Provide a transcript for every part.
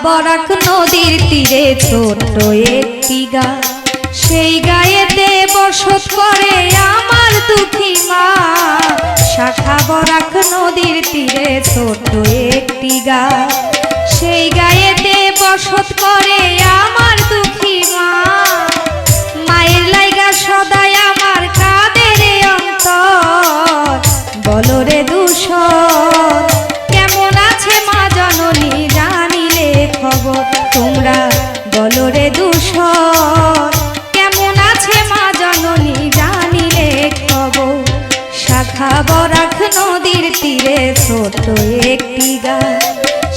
বরাক নদীর তীরে ছোট্ট একটি গা, সেই গায়েতে বসত করে আমার দুঃখী মা। শাখা বরাক নদীর তীরে ছোট্ট একটি গা, সেই গায়েতে বসত করে আমার দুঃখী মা। মায়ের লাইগা সদাই আমার কাঁদের অন্তর, বলো রে দূষণ কেমন আছে মা জননী জানিলে খবর। তোমরা বলো রে দূষণ কেমন আছে মা জননী জানিলে খবর। শাখা বরাক নদীর তীরে ছোট্ট একটি গা,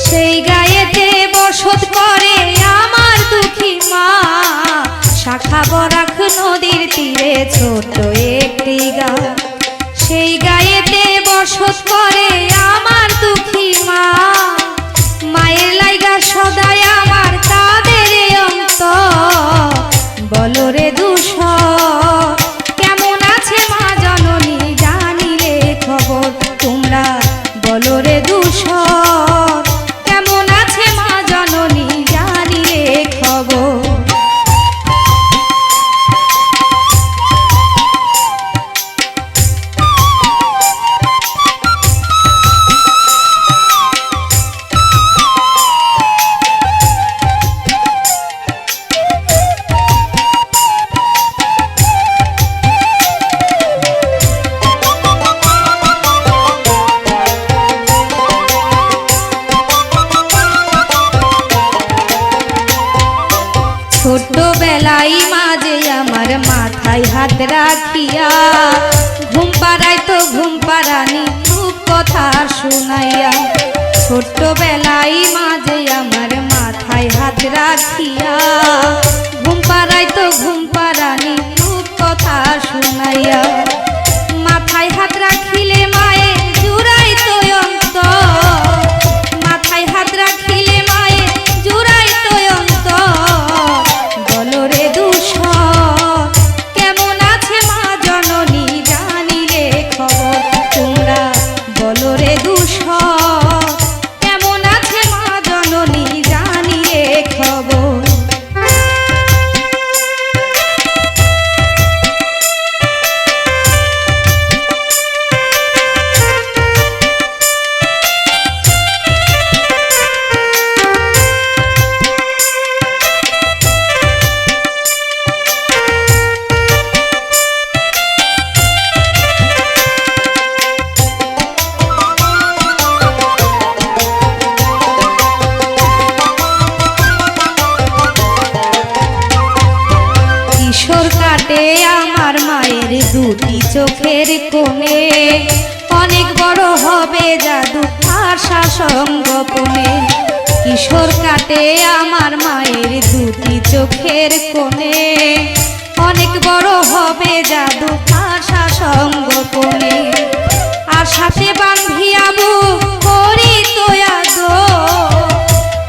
সেই গায়েতে বসত করে আমার দুঃখী মা। শাখা বরাক নদীর তীরে ছোট্ট একটি গা, সেই গায়েতে বসত করে আমার দুঃখী মা। মায়ের লাইগা সদাই আমার কাঁদের অন্তর, বলো রে দূষণ কেমন আছে মা জননী জানিলে খবর। তোমরা বলো রে দূষণ কেমন আছে মা জননী জানিলে খবর। ছোট্টবেলায় মাঝে আমার মাথায় হাত রাখিয়া, ঘুম পাড়াই তো ঘুম পাড়ানি খুব কথা শুনাইয়া। ছোট্টবেলায় মাঝে আমার মাথায় হাত রাখিয়া, ঘুম পাড়াই তো ঘুম পাড়ানি খুব কথা শুনাইয়া। মাথায় হাত রাখিলে মায়ের জুড়াই তো অন্তর, মাথায় হাত রাখিলে মায়ের জুড়াই তো অন্তর। বলো রে দূষণ কেমন আছে মা জননী জানিলে খবর। তোমরা বলো রে দূষণ কেমন আছে মা জননী জানিলে খবর। কিশোর কাটে আমার মায়ের দুটি চোখের কোণে, অনেক বড় হবে জাদু ভাষা সঙ্গোপনে। কিশোর কাটে আমার মায়ের দুটি চোখের কোণে, অনেক বড় হবে জাদু ভাষা সঙ্গোপনে। আশাতে বান্ধিয়াবু করি তো আদো,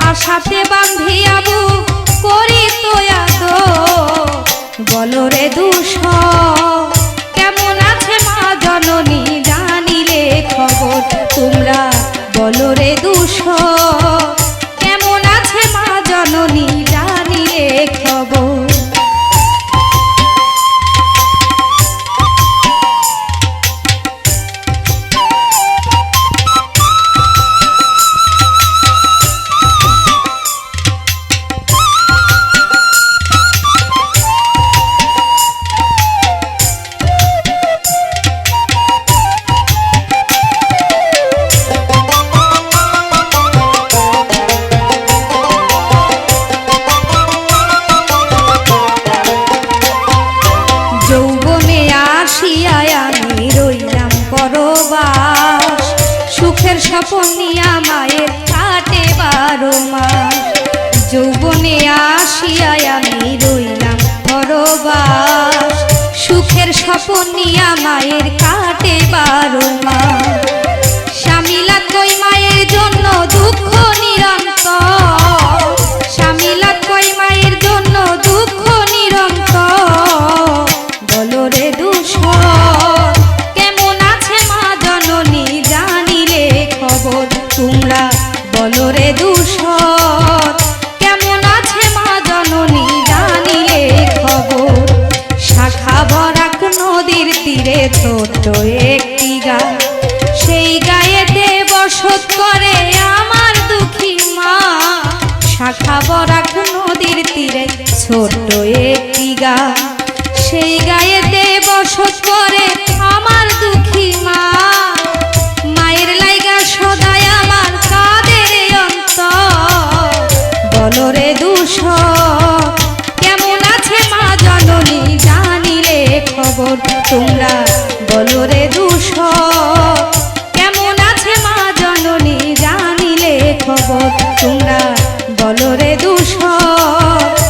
আশাতে বান্ধিয়াবু করি তো আদো। বলো রে দূষণ কেমন আছে মা জননী জানিলে খবর। তোমরা বলো রে দূষণ কেমন আছে মা জননী জানিলে খবর। সুখের স্বপন নিয়া মায়ের কাটে 12 মাস। যৌবনে আসিয়ায় আমি রইলাম পরবাস, সুখের স্বপন নিয়া মায়ের কাটে 12 মাস। স্বামীলা কই মায়ের জন্য দুঃখ নিরন্তর, স্বামীলা কই মায়ের জন্য দুঃখ নিরন্তর। বলো রে দূষণ কেমন আছে মা জননী জানিলে খবর। তোমরা বলো রে দূষণ ছোট্ট একটি গা, সেই গায়েতে বসত করে আমার দুঃখী মা। মায়ের লাইগা সদাই আমার কাঁদে রে অন্তর। বলো রে দূষর কেমন আছে মা জননী, জানিলে খবর তোমরা। বলো রে দূষর কেমন আছে মা জননী, জানিলে খবর তোমরা। বলো রে দূষর